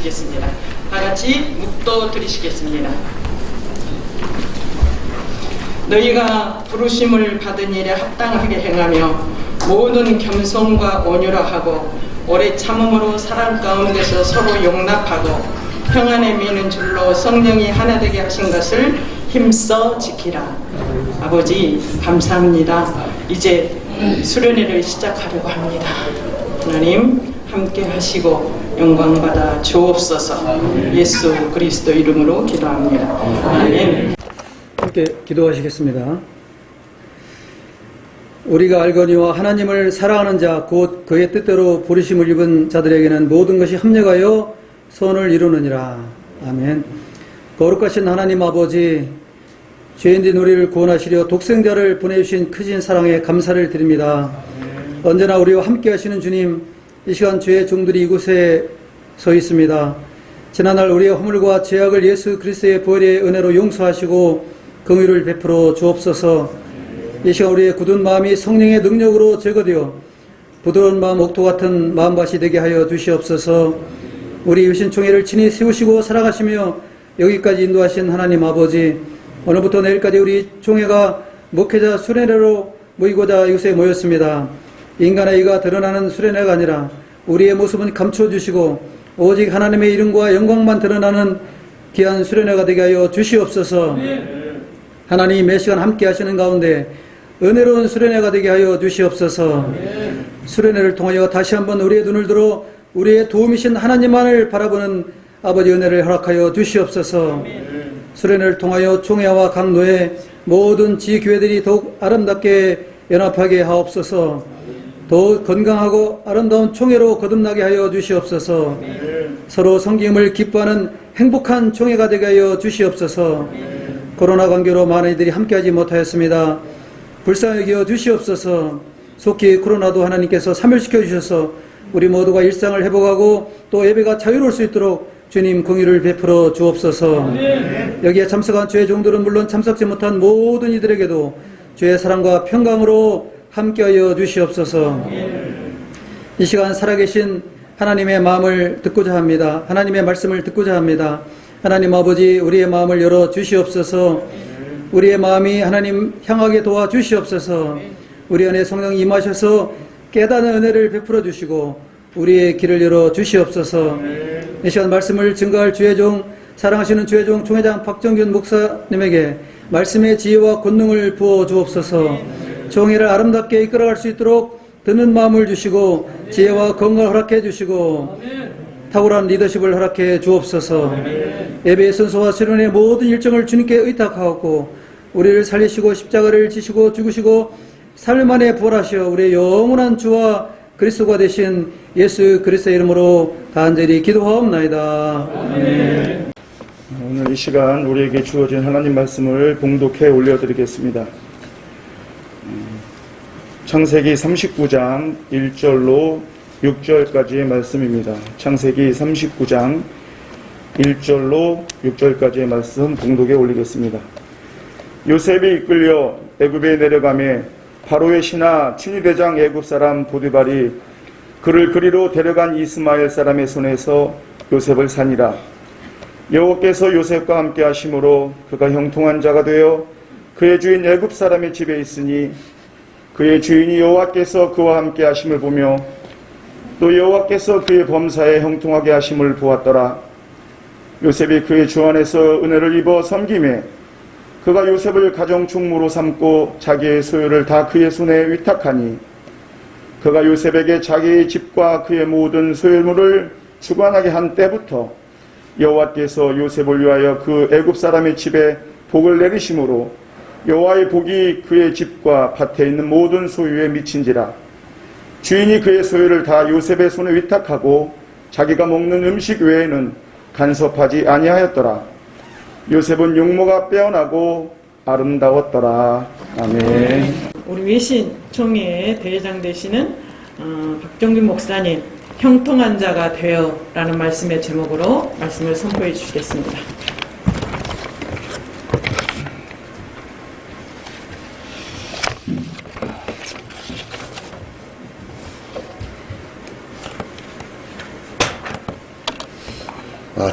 드리시겠습니다. 다 같이 묵도 드리시겠습니다. 너희가 부르심을 받은 일에 합당하게 행하며 모든 겸손과 온유라 하고 오래 참음으로 사랑 가운데서 서로 용납하고 평안에 미는 줄로 성령이 하나 되게 하신 것을 힘써 지키라. 아버지 감사합니다. 이제 수련회를 시작하려고 합니다. 하나님 함께 하시고 영광 받아 주옵소서. 예수 그리스도 이름으로 기도합니다. 아멘. 함께 기도하시겠습니다. 우리가 알거니와 하나님을 사랑하는 자 곧 그의 뜻대로 부르심을 입은 자들에게는 모든 것이 합력하여 선을 이루느니라. 아멘. 거룩하신 하나님 아버지, 죄인된 우리를 구원하시려 독생자를 보내주신 크신 사랑에 감사를 드립니다. 언제나 우리와 함께 하시는 주님, 이 시간 주의 종들이 이곳에 서 있습니다. 지난날 우리의 허물과 죄악을 예수 그리스도의 보혈의 은혜로 용서하시고 긍휼을 베풀어 주옵소서. 이 시간 우리의 굳은 마음이 성령의 능력으로 제거되어 부드러운 마음 옥토 같은 마음밭이 되게 하여 주시옵소서. 우리 유신총회를 친히 세우시고 살아가시며 여기까지 인도하신 하나님 아버지, 오늘부터 내일까지 우리 총회가 목회자 수련회로 모이고자 이곳에 모였습니다. 인간의 의가 드러나는 수련회가 아니라 우리의 모습은 감춰주시고 오직 하나님의 이름과 영광만 드러나는 귀한 수련회가 되게 하여 주시옵소서. 하나님 매 시간 함께 하시는 가운데 은혜로운 수련회가 되게 하여 주시옵소서. 수련회를 통하여 다시 한번 우리의 눈을 들어 우리의 도움이신 하나님만을 바라보는 아버지 은혜를 허락하여 주시옵소서. 수련회를 통하여 총회와 강노회 모든 지교회들이 더욱 아름답게 연합하게 하옵소서. 더욱 건강하고 아름다운 총회로 거듭나게 하여 주시옵소서. 서로 섬김을 기뻐하는 행복한 총회가 되게 하여 주시옵소서. 코로나 관계로 많은 이들이 함께하지 못하였습니다. 불쌍히 여겨 주시옵소서. 속히 코로나도 하나님께서 사멸시켜 주셔서 우리 모두가 일상을 회복하고 또 예배가 자유로울 수 있도록 주님 긍휼을 베풀어 주옵소서. 여기에 참석한 주의 종들은 물론 참석지 못한 모든 이들에게도 주의 사랑과 평강으로 함께하여 주시옵소서. 이 시간 살아계신 하나님의 마음을 듣고자 합니다. 하나님의 말씀을 듣고자 합니다. 하나님 아버지, 우리의 마음을 열어 주시옵소서. 우리의 마음이 하나님 향하게 도와 주시옵소서. 우리 안에 성령이 임하셔서 깨닫는 은혜를 베풀어 주시고 우리의 길을 열어 주시옵소서. 이 시간 말씀을 증거할 주의 종, 사랑하시는 주의 종 총회장 박정균 목사님에게 말씀의 지혜와 권능을 부어 주옵소서. 총회를 아름답게 이끌어갈 수 있도록 듣는 마음을 주시고 지혜와 건강을 허락해 주시고 탁월한 리더십을 허락해 주옵소서. 예배의 순서와 수련의 모든 일정을 주님께 의탁하고 우리를 살리시고 십자가를 지시고 죽으시고 삶 안에 부활하시어 우리의 영원한 주와 그리스도가 되신 예수 그리스도의 이름으로 간절히 기도하옵나이다. 아멘. 오늘 이 시간 우리에게 주어진 하나님 말씀을 봉독해 올려드리겠습니다. 창세기 39장 1절로 6절까지의 말씀입니다. 창세기 39장 1절로 6절까지의 말씀 봉독해 올리겠습니다. 요셉이 이끌려 애굽에 내려가매 바로의 신하 친위대장 애굽 사람 보디발이 그를 그리로 데려간 이스마엘 사람의 손에서 요셉을 산이라. 여호와께서 요셉과 함께 하심으로 그가 형통한 자가 되어 그의 주인 애굽 사람의 집에 있으니 그의 주인이 여호와께서 그와 함께 하심을 보며 또 여호와께서 그의 범사에 형통하게 하심을 보았더라. 요셉이 그의 주 안에서 은혜를 입어 섬김에 그가 요셉을 가정 총무로 삼고 자기의 소유를 다 그의 손에 위탁하니 그가 요셉에게 자기의 집과 그의 모든 소유물을 주관하게 한 때부터 여호와께서 요셉을 위하여 그 애굽 사람의 집에 복을 내리심으로 여호와의 복이 그의 집과 밭에 있는 모든 소유에 미친지라. 주인이 그의 소유를 다 요셉의 손에 위탁하고 자기가 먹는 음식 외에는 간섭하지 아니하였더라. 요셉은 용모가 빼어나고 아름다웠더라. 아멘. 우리 외신 총회의 대회장 되시는 박정균 목사님, 형통한 자가 되어 라는 말씀의 제목으로 말씀을 선포해 주시겠습니다.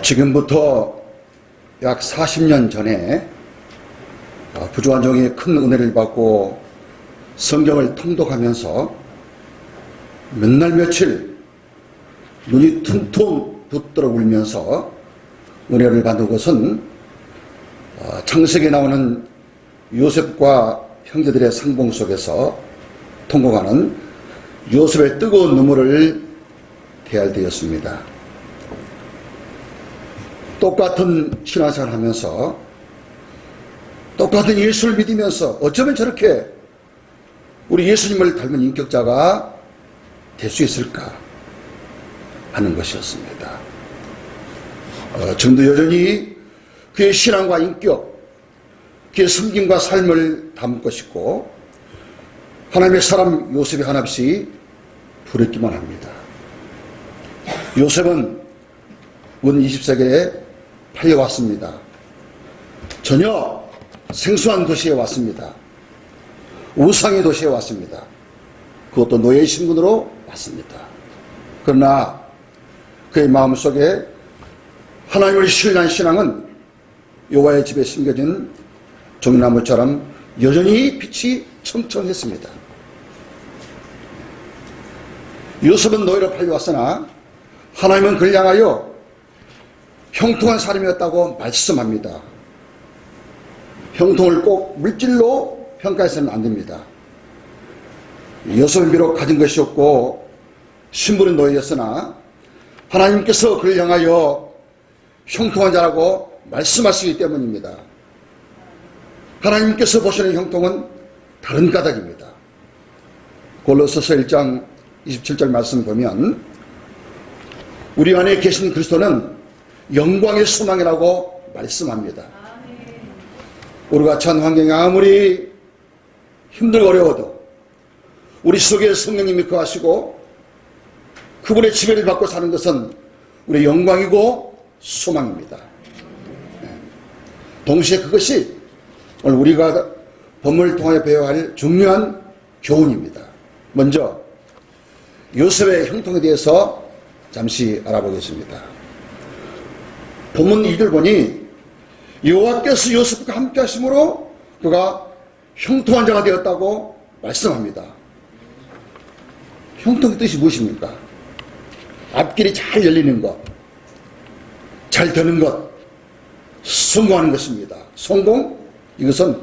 지금부터 약 40년 전에 부조한 종이 큰 은혜를 받고 성경을 통독하면서 몇 날 며칠 눈이 퉁퉁 붓도록 울면서 은혜를 받은 것은 창세기에 나오는 요셉과 형제들의 상봉 속에서 통곡하는 요셉의 뜨거운 눈물을 대할 때였습니다. 똑같은 신앙생활을 하면서 똑같은 예수를 믿으면서 어쩌면 저렇게 우리 예수님을 닮은 인격자가 될 수 있을까 하는 것이었습니다. 지금도 여전히 그의 신앙과 인격, 그의 섬김과 삶을 담고 싶고 하나님의 사람 요셉이 하나없이 부르기만 합니다. 요셉은 은 20세기에 팔려왔습니다. 전혀 생소한 도시에 왔습니다. 우상의 도시에 왔습니다. 그것도 노예 신분으로 왔습니다. 그러나 그의 마음속에 하나님을 신뢰한 신앙은 여호와의 집에 심겨진 종나무처럼 여전히 빛이 청청했습니다. 요셉은 노예로 팔려왔으나 하나님은 그를 향하여 형통한 사람이었다고 말씀합니다. 형통을 꼭 물질로 평가해서는 안 됩니다. 요셉은 비록 가진 것이 없고 신분은 노예였으나 하나님께서 그를 향하여 형통한 자라고 말씀하시기 때문입니다. 하나님께서 보시는 형통은 다른 까닭입니다. 골로새서 1장 27절 말씀 보면 우리 안에 계신 그리스도는 영광의 소망이라고 말씀합니다. 우리가 처한 환경이 아무리 힘들고 어려워도 우리 속에 성령님이 거하시고 그분의 지배를 받고 사는 것은 우리의 영광이고 소망입니다. 동시에 그것이 오늘 우리가 본문을 통하여 배워야 할 중요한 교훈입니다. 먼저 요셉의 형통에 대해서 잠시 알아보겠습니다. 본문 2절 보니 여호와께서 요셉과 함께 하심으로 그가 형통한 자가 되었다고 말씀합니다. 형통의 뜻이 무엇입니까? 앞길이 잘 열리는 것, 잘 되는 것, 성공하는 것입니다. 성공? 이것은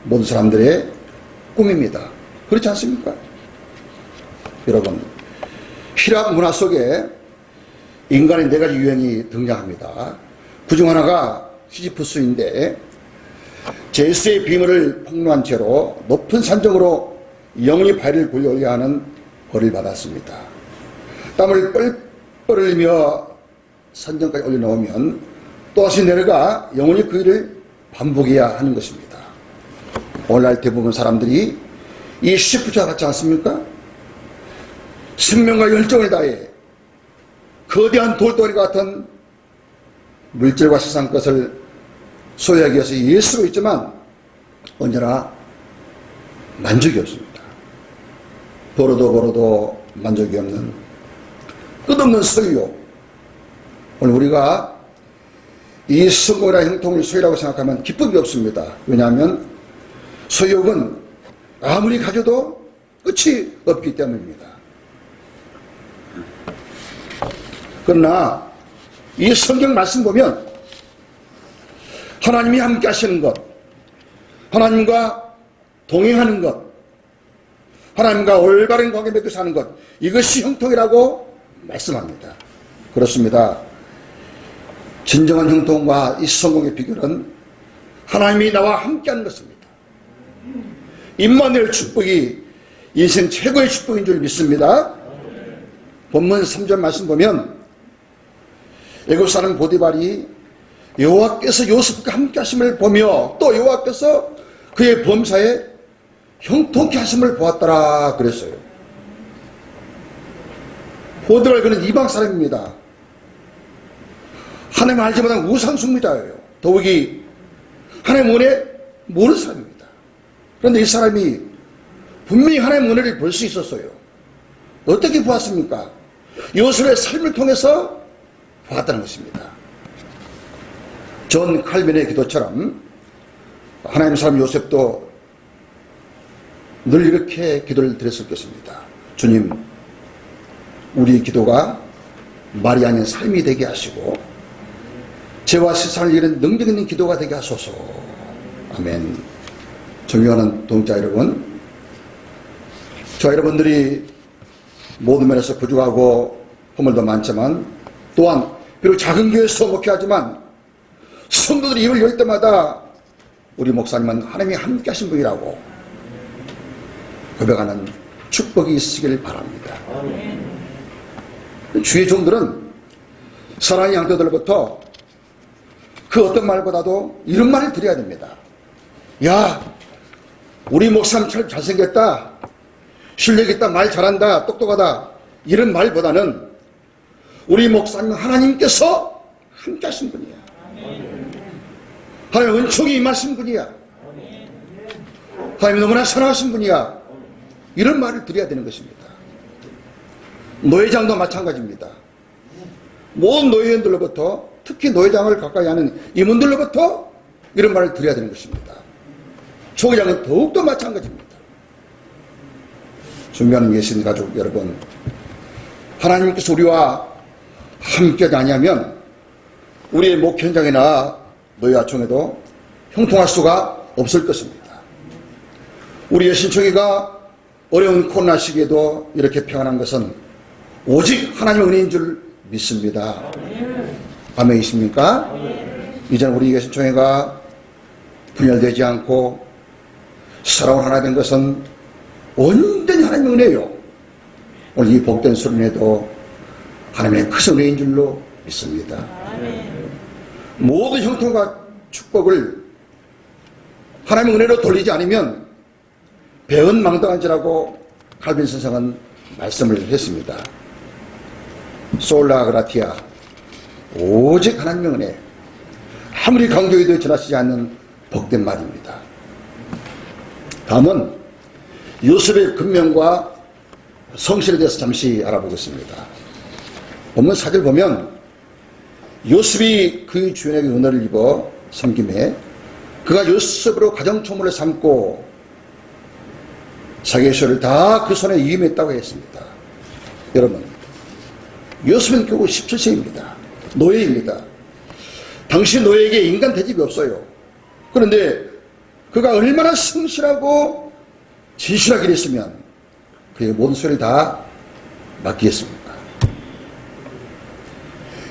모든 사람들의 꿈입니다. 그렇지 않습니까? 여러분, 히랍 문화 속에 인간의 4가지 유행이 등장합니다. 그중 하나가 시지프스인데 제스의 비밀을 폭로한 채로 높은 산정으로 영원히 발을 굴려올려 하는 벌을 받았습니다. 땀을 뻘뻘 흘리며 산정까지 올려놓으면 또다시 내려가 영원히 그 일을 반복해야 하는 것입니다. 오늘날 대부분 사람들이 이 시지프스와 같지 않습니까? 생명과 열정을 다해 거대한 돌덩이 같은 물질과 세상 것을 소유하기 위해서 예수로 있지만 언제나 만족이 없습니다. 벌어도 만족이 없는 끝없는 소유욕. 오늘 우리가 이 성공이나 형통을 소유라고 생각하면 기쁨이 없습니다. 왜냐하면 소유욕은 아무리 가져도 끝이 없기 때문입니다. 그러나 이 성경 말씀 보면 하나님이 함께 하시는 것, 하나님과 동행하는 것, 하나님과 올바른 관계 맺고 사는 것, 이것이 형통이라고 말씀합니다. 그렇습니다. 진정한 형통과 이 성공의 비결은 하나님이 나와 함께하는 것입니다. 임마누엘 축복이 인생 최고의 축복인 줄 믿습니다. 본문 3절 말씀 보면 애굽 사람 보디발이 여호와께서 요셉과 함께 하심을 보며 또 여호와께서 그의 범사에 형통케 하심을 보았더라 그랬어요. 보디발 그는 이방 사람입니다. 하나님 알지 못한 우상 숭배자예요. 더욱이 하나님 은혜 모르는 사람입니다. 그런데 이 사람이 분명히 하나님 은혜를 볼 수 있었어요. 어떻게 보았습니까? 요셉의 삶을 통해서 보았다는 것입니다. 존 칼빈의 기도처럼 하나님의 사람 요셉도 늘 이렇게 기도를 드렸을 것입니다. 주님, 우리 기도가 말이 아닌 삶이 되게 하시고 죄와 세상을 이기는 능력 있는 기도가 되게 하소서. 아멘. 존경하는 동자 여러분, 저 여러분들이 모든 면에서 부족하고 허물도 많지만 또한 비록 작은 교회에서 목회하지만 성도들이 입을 열 때마다 우리 목사님은 하나님이 함께 하신 분이라고 고백하는 축복이 있으길 바랍니다. 주의 종들은 사랑의 양떼들로부터 그 어떤 말보다도 이런 말을 드려야 됩니다. 야, 우리 목사님 참 잘생겼다, 실력 있다, 말 잘한다, 똑똑하다, 이런 말보다는 우리 목사님은 하나님께서 함께 하신 분이야. 하나님 은총이 임하신 분이야. 하나님 너무나 사랑하신 분이야. 이런 말을 드려야 되는 것입니다. 노회장도 마찬가지입니다. 모든 노회원들로부터, 특히 노회장을 가까이 하는 임원들로부터 이런 말을 드려야 되는 것입니다. 총회장은 더욱더 마찬가지입니다. 존경하는 예수님 가족 여러분, 하나님께서 우리와 함께하지 아니하면 우리의 목회 현장이나 노예와 총회도 형통할 수가 없을 것입니다. 우리 여신총회가 어려운 코로나 시기에도 이렇게 평안한 것은 오직 하나님의 은혜인 줄 믿습니다. 아멘이십니까? 이제는 우리 여신총회가 분열되지 않고 살아온 하나 된 것은 온전히 하나님의 은혜요. 오늘 이 복된 수련회도 하나님의 큰 은혜인 줄로 믿습니다. 모든 형통과 축복을 하나님의 은혜로 돌리지 않으면 배은망덕한지라고 칼빈 선생은 말씀을 했습니다. 솔라 그라티아, 오직 하나님의 은혜, 아무리 강조해도 지나치지 않는 복된 말입니다. 다음은 요셉의 근면과 성실에 대해서 잠시 알아보겠습니다. 본문 4절 보면 요셉이 그의 주인에게 은혜를 입어 섬김에 그가 요셉으로 가정총무를 삼고 자기의 시를 다 그 손에 위임했다고 했습니다. 여러분, 요셉은 결국 17세입니다. 노예입니다. 당시 노예에게 인간 대접이 없어요. 그런데 그가 얼마나 성실하고 진실하게 했으면 그의 모든 소리를 다 맡기겠습니까?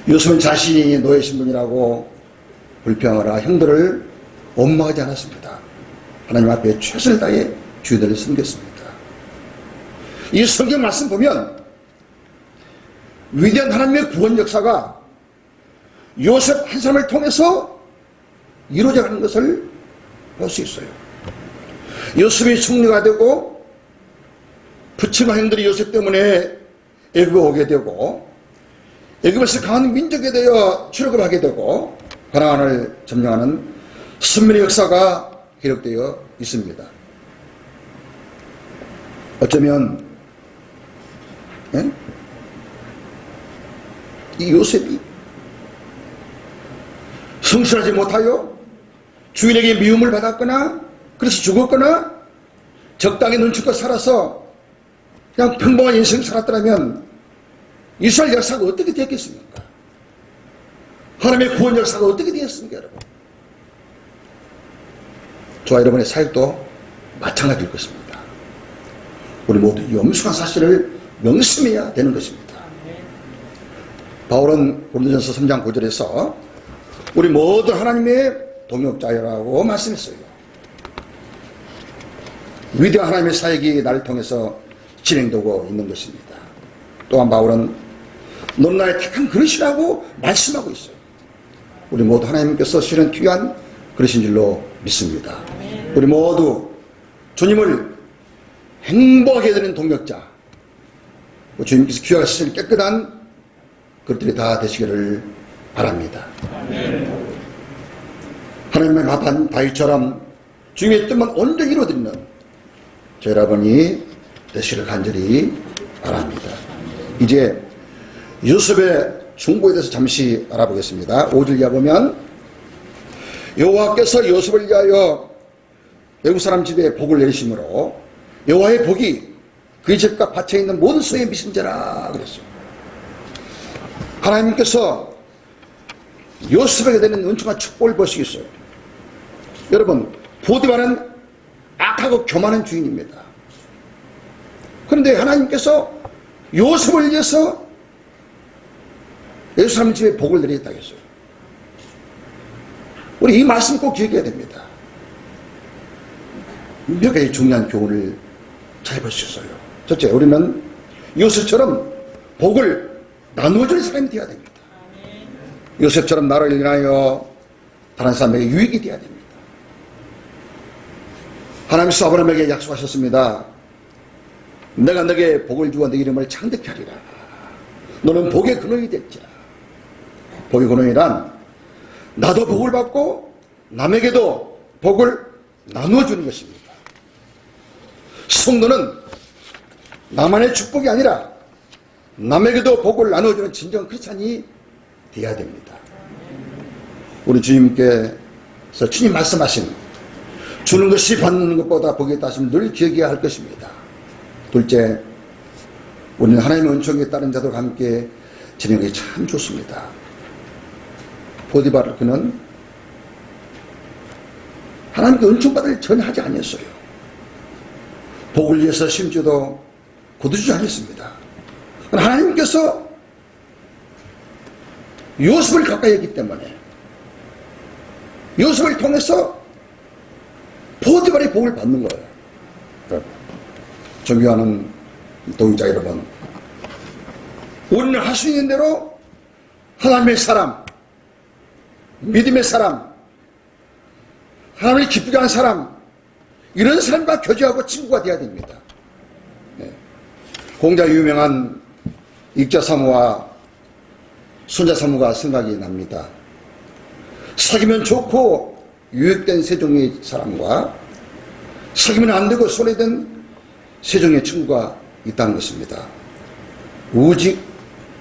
요셉은 자신이 노예 신분이라고 불평하라 형들을 원망하지 않았습니다. 하나님 앞에 최선을 다해 주인들을 섬겼습니다. 이 성경 말씀 보면 위대한 하나님의 구원 역사가 요셉 한 사람을 통해서 이루어져가는 것을 볼 수 있어요. 요셉이 승리가 되고 부친과 형들이 요셉 때문에 애굽에 오게 되고 애굽에서 강한 민족에 대하여 출애굽을 하게 되고 가나안을 점령하는 선민의 역사가 기록되어 있습니다. 어쩌면 이 요셉이 성실하지 못하여 주인에게 미움을 받았거나 그래서 죽었거나 적당히 눈치껏 살아서 그냥 평범한 인생 살았더라면 이스라엘 역사가 어떻게 됐겠습니까? 하나님의 구원 역사가 어떻게 되었습니까, 여러분? 저와 여러분의 사역도 마찬가지일 것입니다. 우리 모두 이 엄숙한 사실을 명심해야 되는 것입니다. 바울은 고린도전서 3장 9절에서 우리 모두 하나님의 동역자라고 말씀했어요. 위대한 하나님의 사역이 나를 통해서 진행되고 있는 것입니다. 또한 바울은 너는 나의 택한 그릇이라고 말씀하고 있어요. 우리 모두 하나님께서 쓰시는 귀한 그릇인 줄로 믿습니다. 우리 모두 주님을 행복하게 해드리는 동역자, 주님께서 귀하게 쓰시는 깨끗한 그릇들이 다 되시기를 바랍니다. 하나님의 합한 다윗처럼 주님의 뜻만 온전히 이루어드리는 저 여러분이 되시기를 간절히 바랍니다. 이제 요셉의 중보에 대해서 잠시 알아보겠습니다. 5절 이하 보면 여호와께서 요셉을 위하여 애국 사람 집에 복을 내리심으로 여호와의 복이 그 집과 밭에 있는 모든 소에 미신지라 그랬어요. 하나님께서 요셉에게 되는 은총과 축복을 볼 수 있어요. 여러분, 보디발은 악하고 교만한 주인입니다. 그런데 하나님께서 요셉을 위해서 애국 사람 집에 복을 내리겠다고 했어요. 우리 이 말씀 꼭 기억해야 됩니다. 몇 가지 중요한 교훈을 잘 볼 수 있어요. 첫째, 우리는 요셉처럼 복을 나누어주는 사람이 되어야 됩니다. 요셉처럼 나를 인하여 다른 사람에게 유익이 되어야 됩니다. 하나님께서 아브라함에게 약속하셨습니다. 내가 너에게 복을 주어 네 이름을 창대케 하리라. 너는 복의 근원이 될지라. 복의 근원이란 나도 복을 받고 남에게도 복을 나누어주는 것입니다. 성도는 나만의 축복이 아니라 남에게도 복을 나누어주는 진정한 크리스찬이 되어야 됩니다. 우리 주님께서 주님 말씀하신 주는 것이 받는 것보다 복이 있다 하시면 늘 기억해야 할 것입니다. 둘째, 우리는 하나님의 은총에 따른 자들과 함께 지내는 게 참 좋습니다. 보디발 그는 하나님께 은총받을 전혀 하지 않았어요. 복을 위해서 심지어도 거두지 않았습니다. 하나님께서 요셉을 가까이 했기 때문에 요셉을 통해서 보디발의 복을 받는 거예요. 존경하는 동의자 여러분, 우리는 할 수 있는 대로 하나님의 사람, 믿음의 사람, 하나님을 기쁘게 하는 사람, 이런 사람과 교제하고 친구가 되어야 됩니다. 공자 유명한 익자사무와 손자사무가 생각이 납니다. 사귀면 좋고 유익된 세 종의 사람과 사귀면 안 되고 손해된 세 종의 친구가 있다는 것입니다. 우직,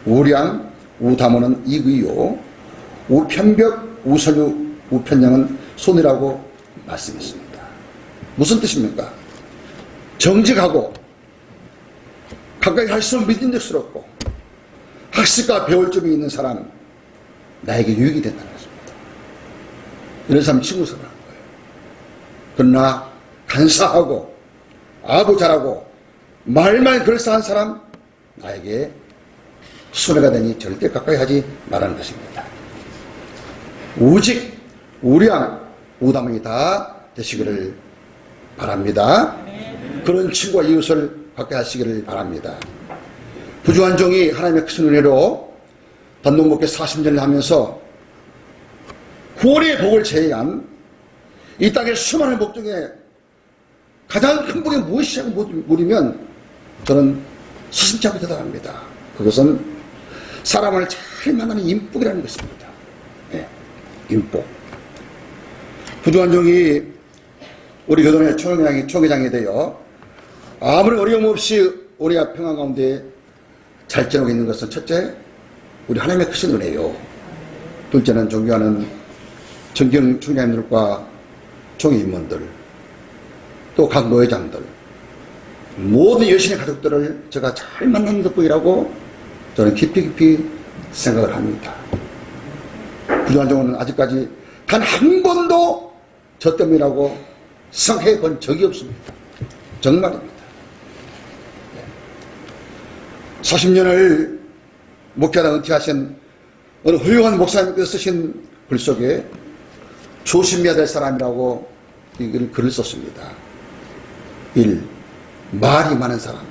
우량, 우담어는 이의요, 우편벽, 우설유, 우편량은 손이라고 말씀했습니다. 무슨 뜻입니까? 정직하고 가까이 할수록 믿음직스럽고 학식과 배울 점이 있는 사람, 나에게 유익이 된다는 것입니다. 이런 사람 친구 생활하는 거예요. 그러나 간사하고 아부 잘하고 말만 그럴싸한 사람, 나에게 손해가 되니 절대 가까이 하지 말라는 것입니다. 우직, 우량, 우담이 다 되시기를 바랍니다. 그런 친구와 이웃을 가까이 하시기를 바랍니다. 부주한 종이 하나님의 큰 은혜로 단독목회 40년을 하면서 구원의 복을 제외한 이 땅의 수많은 복 중에 가장 큰 복이 무엇이냐고 물으면 저는 스승자고 대답합니다. 그것은 사람을 잘 만나는 인복이라는 것입니다. 네, 인복. 부주한 종이 우리 교동의 총회장이 되어 아무런 어려움 없이 우리가 평안 가운데 잘 지내고 있는 것은 첫째, 우리 하나님의 크신 은혜요. 둘째는 존경하는 정경 총장님들과 총회 임원들, 또 각 노회장들, 모든 여신의 가족들을 제가 잘 만나는 덕분이라고 저는 깊이 생각을 합니다. 부주한 종은 아직까지 단 한 번도 저 때문이라고 생각해 본 적이 없습니다. 정말입니다. 40년을 목회하다 은퇴하신 어느 훌륭한 목사님께서 쓰신 글 속에 조심해야 될 사람이라고 이 글을 썼습니다. 1. 말이 많은 사람.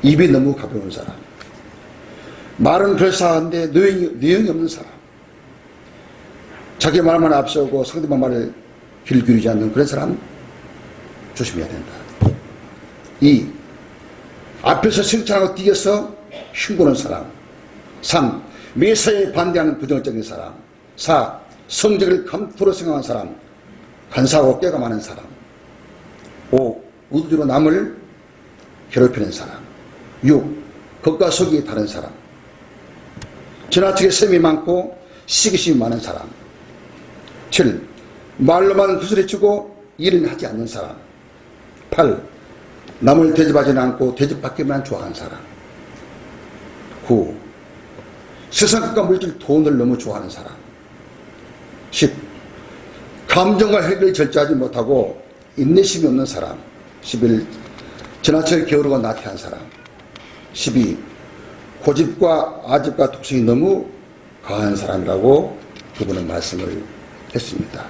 입이 너무 가벼운 사람. 말은 그럴싸한데 내용이 없는 사람. 자기 말만 앞서고 상대방 말을 귀를 기울이지 않는 그런 사람 조심해야 된다. 2. 앞에서 칭찬하고 뒤에서 흉보는 사람. 3. 매사에 반대하는 부정적인 사람. 4. 성적을 감투로 생각하는 사람. 간사하고 꾀가 많은 사람. 5. 우두주로 남을 괴롭히는 사람. 6. 겉과 속이 다른 사람. 지나치게 셈이 많고 시기심이 많은 사람. 7. 말로만 구슬해치고 일은 하지 않는 사람. 8. 남을 대접하지는 않고 대접받기만 좋아하는 사람. 9. 세상 것과 물질 돈을 너무 좋아하는 사람. 10. 감정과 획을 절제하지 못하고 인내심이 없는 사람. 11. 지나치게 게으르고 나태한 사람. 12. 고집과 아집과 독성이 너무 강한 사람이라고 그분은 말씀을 했습니다.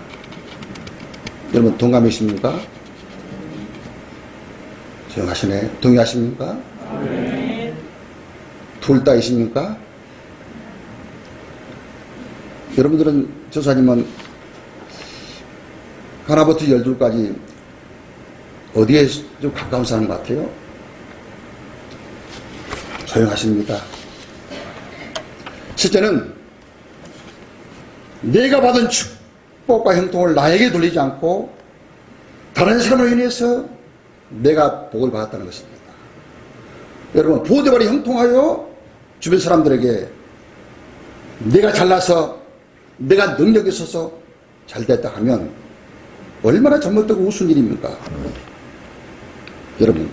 여러분 동감이십니까? 조용하시네. 동의하십니까? 네. 둘 다이십니까? 여러분들은 조사님은 하나부터 12까지 어디에 좀 가까운 사람 같아요? 조용하십니다. 실제는 내가 받은 축복과 형통을 나에게 돌리지 않고 다른 사람을 인해서 내가 복을 받았다는 것입니다. 여러분 보디발이 형통하여 주변 사람들에게 내가 잘나서 내가 능력이 있어서 잘됐다 하면 얼마나 잘못되고 우스운 일입니까? 여러분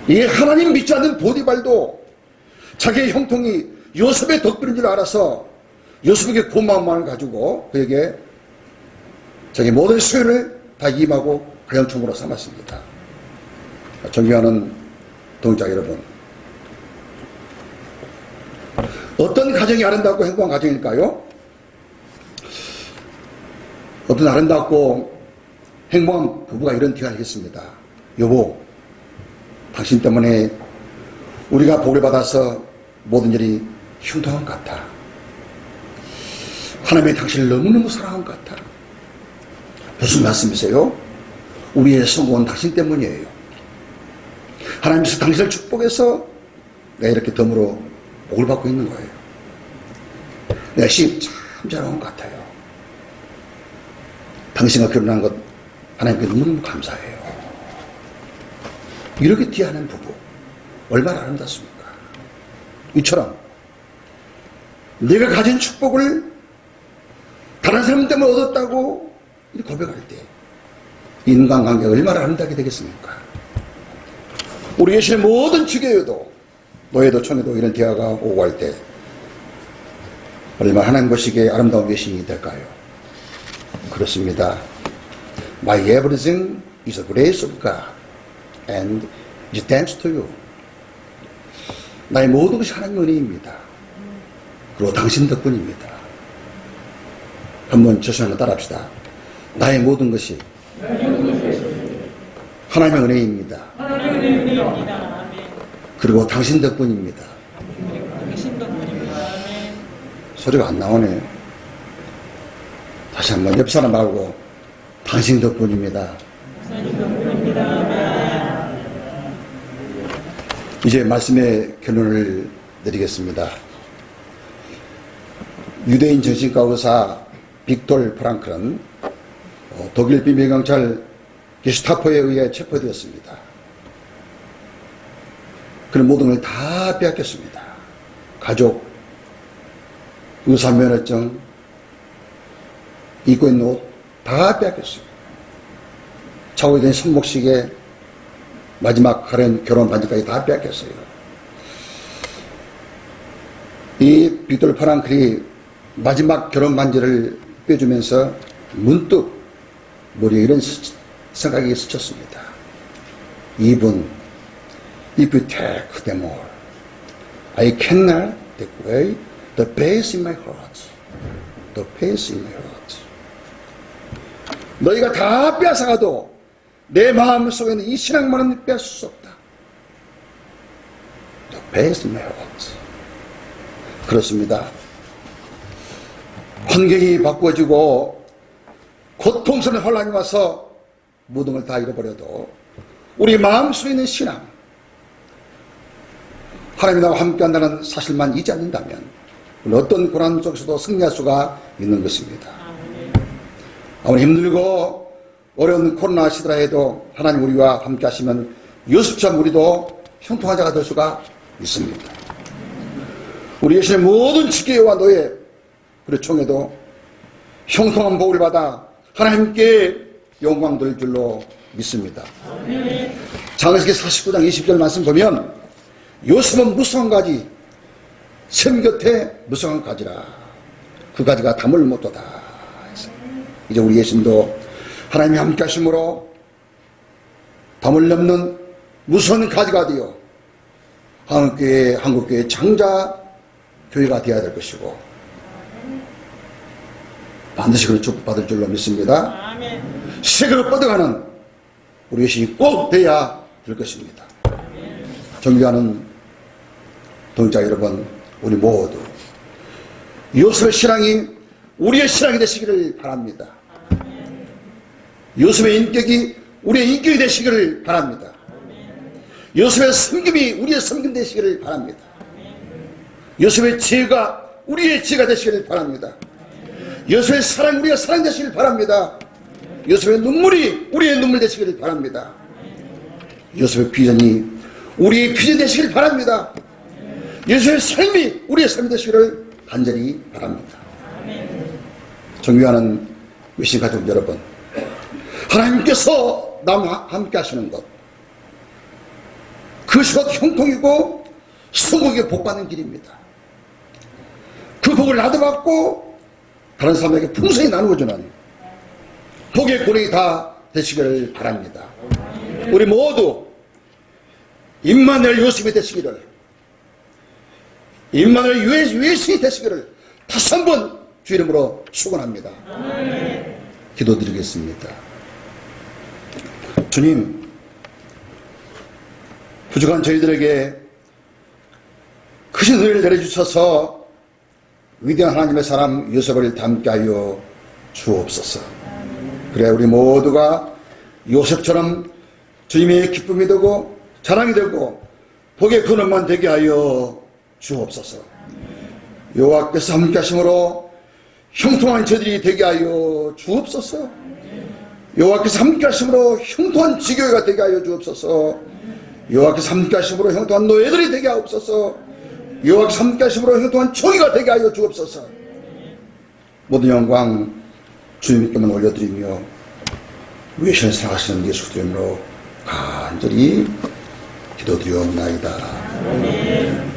이 하나님 믿지 않는 보디발도 자기의 형통이 요셉의 덕분인 줄 알아서 요셉에게 고마운 마음을 가지고 그에게 자기 모든 수요를 다 임하고 가영총으로 삼았습니다. 존경하는 동자 여러분, 어떤 가정이 아름답고 행복한 가정일까요? 어떤 아름답고 행복한 부부가 이런 대화를 했습니다. 여보, 당신 때문에 우리가 복을 받아서 모든 일이 흉통한 것 같아. 하나님이 당신을 너무너무 사랑한 것 같아. 무슨 말씀이세요? 우리의 성공은 당신 때문이에요. 하나님께서 당신을 축복해서 내가 이렇게 덤으로 복을 받고 있는 거예요. 내가 참 잘한 것 같아요. 당신과 결혼한 것 하나님께 너무너무 감사해요. 이렇게 대하는 부부 얼마나 아름답습니까? 이처럼 내가 가진 축복을 다른 사람 때문에 얻었다고 이렇게 고백할 때 인간관계가 얼마나 아름답게 되겠습니까? 우리 계시는 모든 지교회도 노예도 청회도 이런 대화가 오고 할 때 얼마나 하나님 보시기에 아름다운 외신이 될까요? 그렇습니다. My everything is a grace of God and is thanks to you. 나의 모든 것이 하나님의 은혜입니다. 그리고 당신 덕분입니다. 한번 저수 한번 따라합시다. 나의 모든 것이 하나님의 은혜입니다. 그리고 당신 덕분입니다. 소리가 안 나오네. 다시 한번 옆 사람 말고 당신 덕분입니다. 이제 말씀의 결론을 내리겠습니다. 유대인 정신과 의사 빅톨 프랑클은 독일 비밀경찰 게슈타포에 의해 체포되었습니다. 그런 모든 걸 다 빼앗겼습니다. 가족, 의사면허증, 입고 있는 옷 다 빼앗겼습니다. 차고 있던 손목시계, 마지막 결혼 반지까지 다 빼앗겼어요. 이 빅톨 프랑클이 마지막 결혼 반지를 빼주면서 문득 머리에 이런 생각이 스쳤습니다. 이분, if you take them all, I cannot take away the peace in my heart. The peace in my heart. 너희가 다 빼앗아가도 내 마음 속에 있는 이 신앙만은 빼앗을 수 없다. The peace in my heart. 그렇습니다. 환경이 바꿔지고 고통스러운 혼란이 와서 모든 걸 다 잃어버려도 우리 마음속에 있는 신앙, 하나님이 나와 함께한다는 사실만 잊지 않는다면 어떤 고난 속에서도 승리할 수가 있는 것입니다. 아무리 힘들고 어려운 코로나 시대라도 하나님 우리와 함께 하시면 요셉처럼 우리도 형통한 자가 될 수가 있습니다. 우리 예수의 모든 직계와 노예 그리고 총회도 형통한 복을 받아 하나님께 영광 돌릴 줄로 믿습니다. 창세기 49장 20절 말씀 보면 요셉은 무성한 가지 샘 곁에 무성한 가지라 그 가지가 담을 못하다. 이제 우리 예수님도 하나님이 함께 하심으로 담을 넘는 무서운 가지가 되어 한국교회 장자 교회가 되어야 될 것이고 반드시 그를 축복받을 줄로 믿습니다. 세계로 뻗어가는 우리 예수님이 꼭 되어야 될 것입니다. 존경하는 동자 여러분, 우리 모두 요셉의 신앙이 우리의 신앙이 되시기를 바랍니다. 요셉의 인격이 우리의 인격이 되시기를 바랍니다. 요셉의 섬김이 우리의 섬김 되시기를 바랍니다. 요셉의 지혜가 우리의 지혜가 되시기를 바랍니다. 요셉의 사랑 우리의 사랑 되시기를 바랍니다. 요셉의 눈물이 우리의 눈물 되시기를 바랍니다. 요셉의 비전이 우리의 비전 되시기를 바랍니다. 요셉의 삶이 우리의 삶이 되시기를 간절히 바랍니다. 존경하는 외신 가족 여러분, 하나님께서 나와 함께 하시는 것, 그것이 곧 형통이고 성국의 복받는 길입니다. 그 복을 나도 받고 다른 사람에게 풍성히 나누어주는 복의 고령이 다 되시기를 바랍니다. 우리 모두 임마누엘 요셉이 되시기를, 임마누엘 예수님이 되시기를 다시 한번 주 이름으로 축원합니다. 기도드리겠습니다. 주님, 부족한 저희들에게 크신 은혜를 내려주셔서 위대한 하나님의 사람 요셉을 닮게 하여 주옵소서. 그래 우리 모두가 요셉처럼 주님의 기쁨이 되고 자랑이 되고 복의 근원만 되게 하여 주옵소서. 여호와께서 함께 하심으로 형통한 저들이 되게 하여 주옵소서. 여호와께서 함께 하심으로 형통한 지교회가 되게 하여 주옵소서. 여호와께서 함께 하심으로 형통한 노예들이 되게 하옵소서. 여호와께서 함께 하심으로 형통한 총회가 되게 하여 주옵소서. 모든 영광 주님께만 올려드리며 위에서 살아가시는 예수 그리스도 이름으로 간절히 기도드리옵나이다.